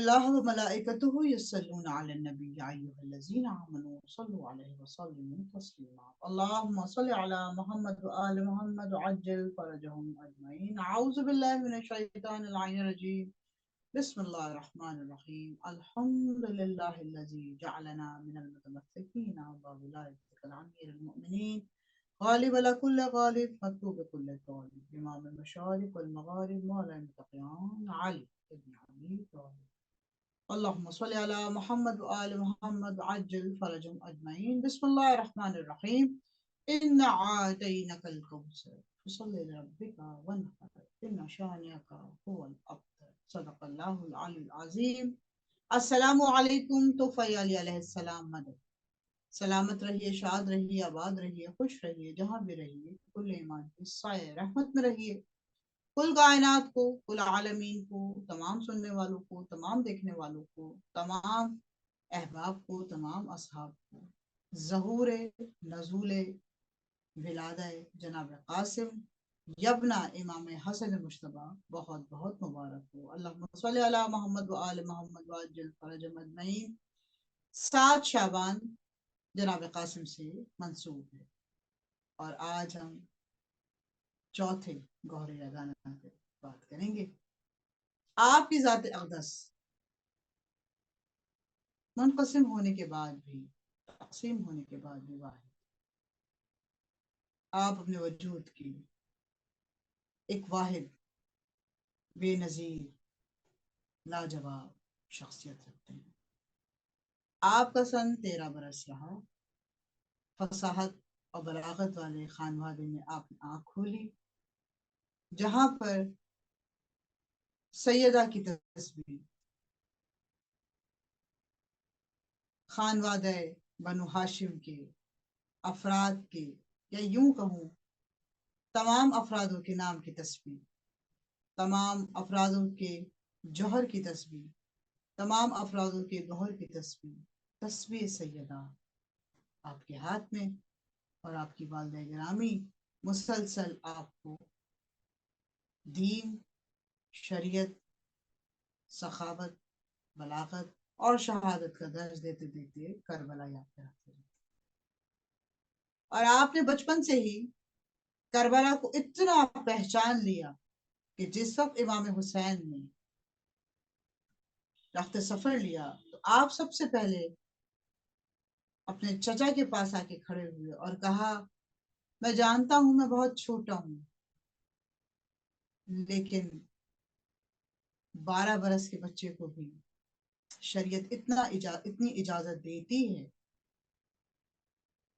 इन्नल्लाह व मलाइकतुहु यस्सल्लूना अलन नबी या अय्युहल्लज़ीना आमनू सल्लु अलैहि व सल्लिमू तस्लीमा अल्लाहुम्मा सल्लि अला मुहम्मद व आलि मुहम्मद व अज्जिल फरजहुम अजमईन अऊज़ु बिल्लाहि मिनश शैतानिर रजीम बिस्मिल्लाहिर रहमानिर रहीम अल्हम्दुलिल्लाहिल्लज़ी जअलना मिनल मुतमस्सिकीना व विलायतिल अमीरिल मुमिनीन गालिब अला कुल्लि गालिब मकतूब कुल्लि तालिब इमाम मशारिक वल मगारिब मौला मुतक़ियान अली इब्न अबी तालिब अल्लाहुम्मा सल्लि अला मुहम्मद व आलि मुहम्मद अज्जिल फरजहुम अजमईन बिस्मिल्लाहिर रहमानिर रहीम इन्ना आतैनकल कौसर फसल्लि लिरब्बिका वन्हर इन्ना शानिअका हुवल अब्तर सदक़ल्लाहुल अलीयुल अज़ीम। अस्सलामु अलैकुम। तोफ़ा अली अलैहिस्सलाम मदद। सलामत रहिए, शाद रहिए, आबाद रहिए, खुश रहिए, जहाँ भी रहिए, कुल ईमान की साए रहमत में रहिए। कुल कायनात को, कुल आलमीन को, तमाम सुनने वालों को, तमाम देखने वालों को, तमाम अहबाब को, तमाम असहाब को ज़हूर नज़ूल विलादा जनाब कासिम यबना इमाम हसन मुश्तबा बहुत बहुत मुबारक हो। अल्लाहुम्मा सल्लि अला मोहम्मद व आले मोहम्मद व अज्जिल फरजहुम अजमईन। 7 शाबान जनाब कासिम से मंसूब है और आज हम चौथे गौहर अदाना पे बात करेंगे। आपकी ज़ात अक़दस मुनक़सिम होने के बाद भी, तक़सीम होने के बाद भी वाहिद। आप अपने वजूद की एक वाहिद, बेनज़ीर, लाजवाब शख्सियत रखते हैं। आपका सन 13 बरस रहा। फसाहत और बलागत वाले खानवादे में आपने आँख खोली, जहाँ पर सैयदा की तस्वीर खानवादे बनु हाशिम के अफराद के, या यूं कहूँ तमाम अफरादों के नाम की तस्वीर, तमाम अफरादों के जौहर की तस्वीर, तमाम अफरादों के गौहर की तस्वीर, तस्वीर सैयदा आपके हाथ में, और आपकी वालिदा गिरामी मुसलसल आपको दीन, शरीयत, सखावत, बलागत और शहादत का दर्ज देते देते करबला याद कराते हैं। और आपने बचपन से ही करबला को इतना पहचान लिया कि जिस वक्त इमाम हुसैन ने रख्त सफर लिया तो आप सबसे पहले अपने चचा के पास आके खड़े हुए और कहा, मैं जानता हूं मैं बहुत छोटा हूं, लेकिन 12 बरस के बच्चे को भी शरीयत इतनी इजाजत देती है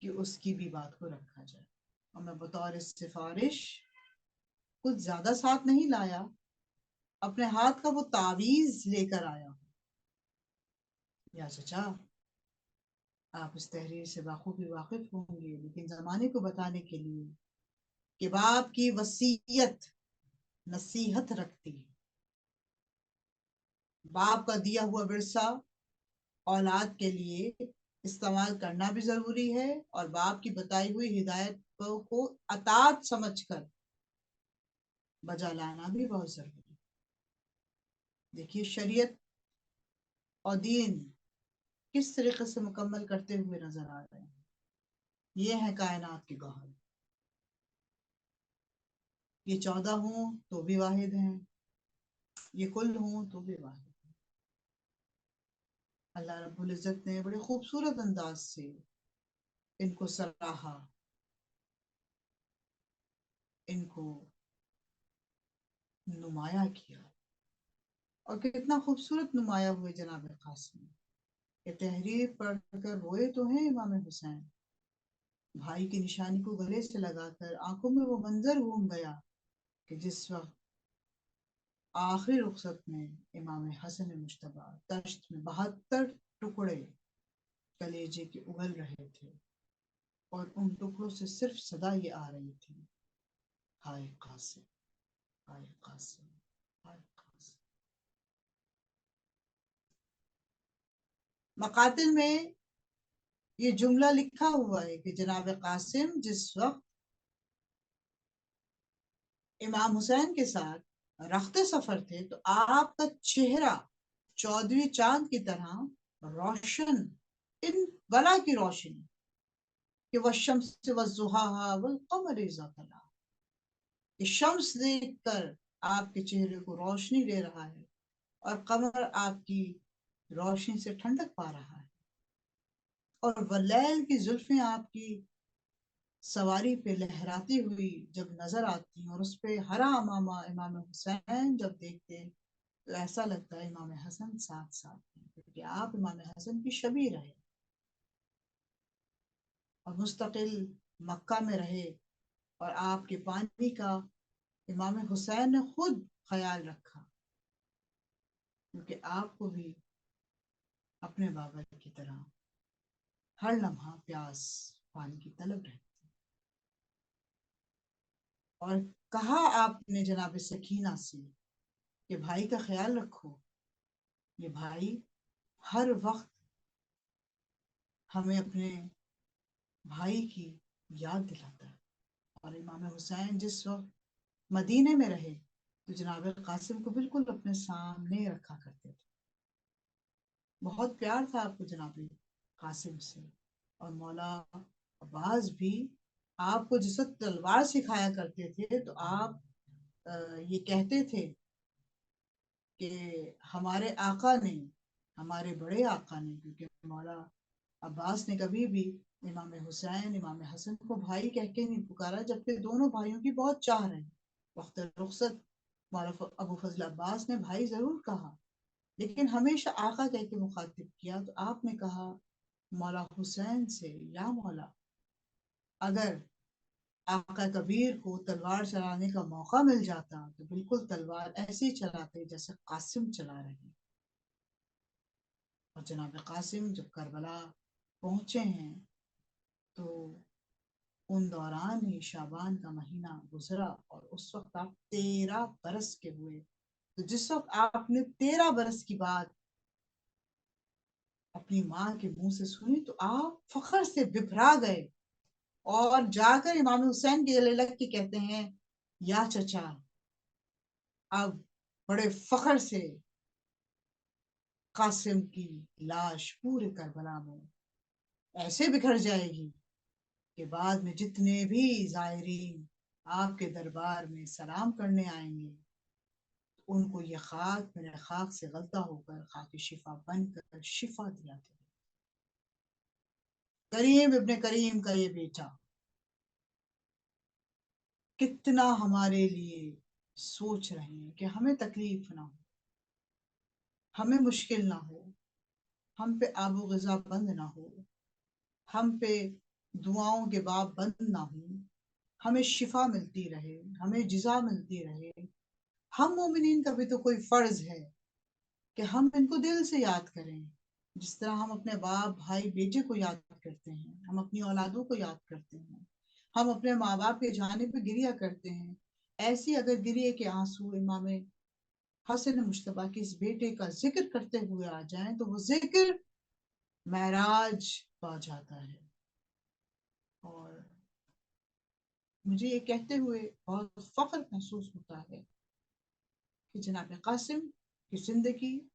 कि उसकी भी बात को रखा जाए। और मैं बतौर सिफारिश कुछ ज्यादा साथ नहीं लाया, अपने हाथ का वो तावीज लेकर आया हूं। या चचा, आप इस तहरीर से बाखूबी वाकिफ होंगे, लेकिन जमाने को बताने के लिए कि बाप की वसीयत नसीहत रखती है। बाप का दिया हुआ विरसा औलाद के लिए इस्तेमाल करना भी जरूरी है, और बाप की बताई हुई हिदायत को अतात समझकर बजा लाना भी बहुत जरूरी है। देखिए, शरीयत और दीन किस तरीके से मुकम्मल करते हुए नजर आ रहे हैं। ये है कायनात के गौहर। ये 14 हों तो भी वाहिद हैं, ये कुल हों तो भी वाहिद हैं। अल्लाह रब्बुल इज्जत ने बड़े खूबसूरत अंदाज से इनको सराहा, इनको नुमाया किया। और कितना खूबसूरत नुमाया हुए जनाब कासिम। ये तहरीर पढ़कर रोए तो हैं इमाम हुसैन, भाई की निशानी को गले से लगाकर आंखों में वो मंजर घूम गया कि जिस वक्त आखिरी रुखसत में इमाम हसन मुश्तबा तश्त में 72 टुकड़े कलेजे के उगल रहे थे, और उन टुकड़ों से सिर्फ सदा ये आ रही थी, हाय कासिम, हाय कासिम, हाय कासिम। मकातिल में ये जुमला लिखा हुआ है कि जनाब कासिम जिस वक्त इमाम हुसैन के साथ रखते सफर थे तो आपका चेहरा 14वें चांद की तरह रोशन, इन बला की रोशनी कि वशम्स वज़ुहाहा वल क़मर इज़ा तला, कि शम्स देखकर आपके चेहरे को रोशनी दे रहा है और कमर आपकी रोशनी से ठंडक पा रहा है, और वलैल की जुल्फें आपकी सवारी पे लहराती हुई जब नजर आती हैं और उस पे हरा अमामा इमाम हुसैन जब देखते हैं तो ऐसा लगता है इमाम हसन साथ साथ हैं, क्योंकि आप इमाम हसन की शबी रहे और मुस्तकिल मक्का में रहे, और आपके पानी का इमाम हुसैन ने खुद ख्याल रखा, क्योंकि आपको भी अपने बाबा की तरह हर लम्हा प्यास पानी की तलब रहती। और कहा आपने जनाब सकीना से कि भाई का ख्याल रखो, ये भाई हर वक्त हमें अपने भाई की याद दिलाता है। और इमाम हुसैन जिस वक्त मदीने में रहे तो जनाब कासिम को बिल्कुल अपने सामने रखा करते थे, बहुत प्यार था आपको जनाब कासिम से। और मौला अब्बास भी आपको जिस वक्त तलवार सिखाया करते थे तो आप ये कहते थे कि हमारे आका ने, हमारे बड़े आका ने, क्योंकि मौला अब्बास ने कभी भी इमाम हुसैन इमाम हसन को भाई कह के नहीं पुकारा, जबकि दोनों भाइयों की बहुत चाह रहे। वक्त रुखसत मौला अबू फजल अब्बास ने भाई जरूर कहा, लेकिन हमेशा आका कह के मुखातिब किया। तो आपने कहा मौला हुसैन से, या मौला, अगर आका कबीर को तलवार चलाने का मौका मिल जाता तो बिल्कुल तलवार ऐसे ही चलाते जैसे कासिम चला रहे। और जनाब कासिम जब करबला पहुंचे हैं तो उन दौरान ही शाबान का महीना गुजरा और उस वक्त आप 13 बरस के हुए। तो जिस वक्त आपने 13 बरस की बात अपनी माँ के मुंह से सुनी तो आप फखर से बिभरा गए और जाकर इमाम हुसैन के गले लग के कहते हैं, या चचा, अब बड़े फखर से कासिम की लाश पूरे करबला में ऐसे बिखर जाएगी कि बाद में जितने भी जायरीन आपके दरबार में सलाम करने आएंगे उनको ये खाक मेरे खाक से गलता होकर खाक शिफा बनकर शिफा दिया करें। करीम इब्ने करीम का ये बेटा कितना हमारे लिए सोच रहे हैं कि हमें तकलीफ ना हो, हमें मुश्किल ना हो, हम पे आबो ग़िज़ा बंद ना हो, हम पे दुआओं के बाब बंद ना हो, हमें शिफा मिलती रहे, हमें जिज़ा मिलती रहे। हम मोमिनीन का भी तो कोई फर्ज है कि हम इनको दिल से याद करें, जिस तरह हम अपने बाप भाई बेटे को याद करते हैं, हम अपनी औलादों को याद करते हैं, हम अपने माँ बाप के जाने पे गिरिया करते हैं। ऐसी अगर गिरिए के आंसू इमाम हसन मुश्तबा के इस बेटे का जिक्र करते हुए आ जाएं तो वो जिक्र महराज पा जाता है। और मुझे ये कहते हुए बहुत फख्र महसूस होता है कि जनाब कासिम की जिंदगी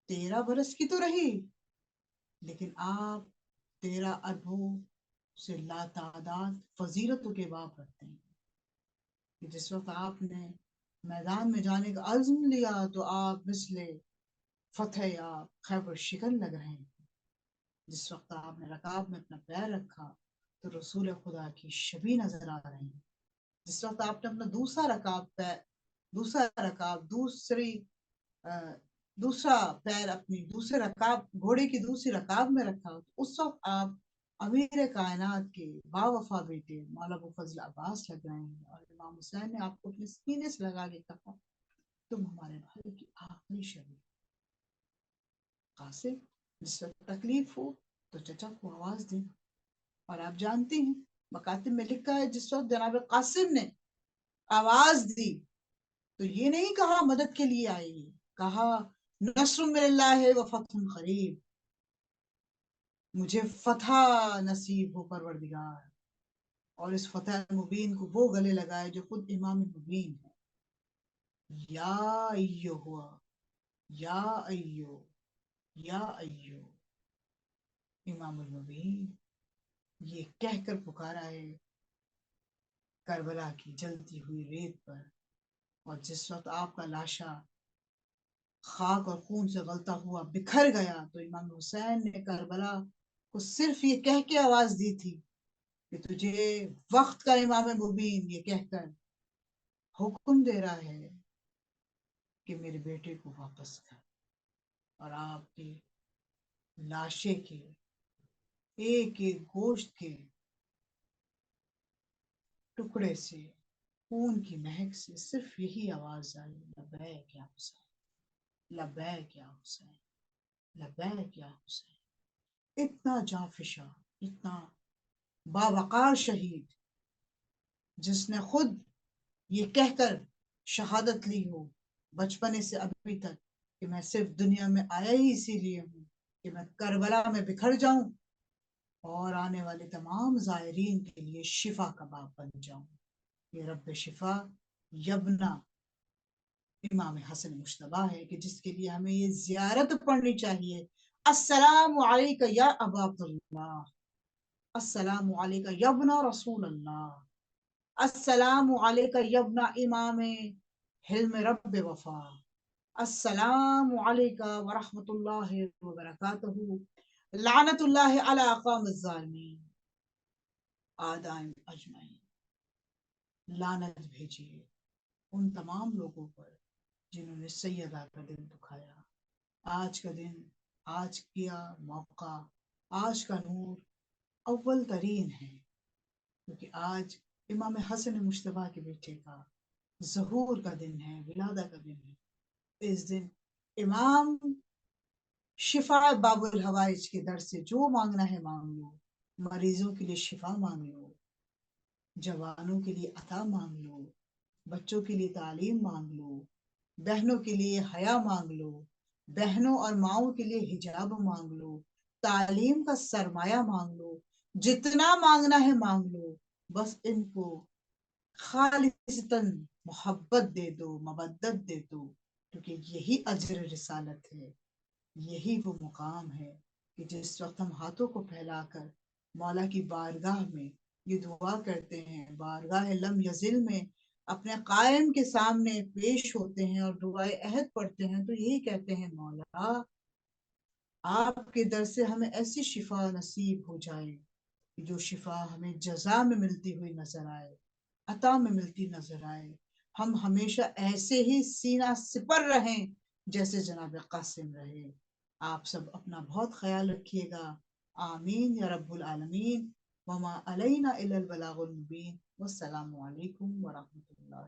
13 बरस की तो रही, लेकिन आप 13 अरबों से लातादाद फजीलतों के बाप रखते हैं कि जिस वक्त आपने मैदान में जाने का अज़्म लिया तो आप मिसले फतेह या खैबर शिकन लग रहे हैं। जिस वक्त आपने रकाब में अपना पैर रखा तो रसूल खुदा की शबी नजर आ रही है। जिस वक्त आपने अपना दूसरा रकाब दूसरा पैर अपनी दूसरे रकाब घोड़े की दूसरी रकाब में रखा तो उस वक्त आप अमीर कायनात के बावफा बेटे मौला अबू फजल अब्बास लग रहे हैं। और इमाम हुसैन ने आपको अपने सीने से लगा के कहा, तुम हमारे भाई की आखिरी शबी कासिम, जिस वक्त तकलीफ हो तो चचा को आवाज देना। और आप जानती हैं मकातिब में लिखा है जिस वक्त जनाब कासिम ने आवाज दी तो ये नहीं कहा मदद के लिए आएगी, कहा नस्र मिनल्लाह व फतहुन करीब, मुझे फतह नसीब हो परवरदिगार। और इस फतह मुबीन को वो गले लगाए जो खुद इमाम मुबीन है। या हुआ یا ایو یا ایو، امام المبین یہ کہہ کر پکارا ہے کربلا کی جلتی ہوئی ریت پر، اور جس وقت آپ کا لاشا خاک اور خون سے غلطا ہوا بکھر گیا تو امام حسین نے کربلا کو صرف یہ کہہ کے آواز دی تھی کہ تجھے وقت کا امام مبین یہ کہہ کر حکم دے رہا ہے کہ میرے بیٹے کو واپس کر، اور آپ کے لاشے کے ایک ایک گوشت کے ٹکڑے سے، خون کی مہک سے صرف یہی آواز آئی، لبیک یا حسین، لبیک یا حسین، لبیک یا حسین۔ اتنا جانفشا، اتنا باوقار شہید، جس نے خود یہ کہہ کر شہادت لی ہو بچپنے سے ابھی تک کہ میں صرف دنیا میں آیا ہی اسی لیے ہوں کہ میں کربلا میں بکھر جاؤں اور آنے والے تمام زائرین کے لیے شفا کا باب بن جاؤں۔ یہ رب شفا یبنا امام حسن مشتبہ ہے کہ جس کے لیے ہمیں یہ زیارت پڑھنی چاہیے۔ السلام علیکہ یا ابا عبداللہ، السلام علیکہ یبنا رسول اللہ، السلام علیکہ یبنا امام حلم رب وفا، السلام علیکہ ورحمۃ اللہ وبرکاتہ، لعنت اللہ علی اقوام الظالمین، آدائم اجمعین۔ لعنت بھیجیے ان تمام لوگوں پر جنہوں نے سیدہ کا دل دکھایا۔ آج کا دن، آج کیا موقع، آج کا نور اول ترین ہے، کیونکہ آج امام حسن مشتبہ کے بیٹے کا ظہور کا دن ہے، ولادہ کا دن ہے۔ اس دن امام شفا باب الحوائج کے در سے جو مانگنا ہے مانگ لو، مریضوں کے لیے شفا مانگ لو، جوانوں کے لیے عطا مانگ لو، بچوں کے لیے تعلیم مانگ لو، بہنوں کے لیے حیا مانگ لو، بہنوں اور ماؤں کے لیے حجاب مانگ لو، تعلیم کا سرمایہ مانگ لو، جتنا مانگنا ہے مانگ لو، بس ان کو خالصتاً محبت دے دو، مودت دے دو، کیونکہ یہی اجر رسالت ہے، یہی وہ مقام ہے کہ جس وقت ہم ہاتھوں کو پھیلا کر مولا کی بارگاہ میں یہ دعا کرتے ہیں، بارگاہ لم یزل میں اپنے قائم کے سامنے پیش ہوتے ہیں اور دعائے عہد پڑھتے ہیں، تو یہی کہتے ہیں مولا آپ کے در سے ہمیں ایسی شفا نصیب ہو جائے کہ جو شفا ہمیں جزا میں ملتی ہوئی نظر آئے، عطا میں ملتی نظر آئے، ہم ہمیشہ ایسے ہی سینہ سپر رہیں جیسے جناب قاسم رہے۔ آپ سب اپنا بہت خیال رکھیے گا، آمین یا رب العالمین، وما علینا الا البلاغ المبین، والسلام علیکم ورحمۃ اللہ۔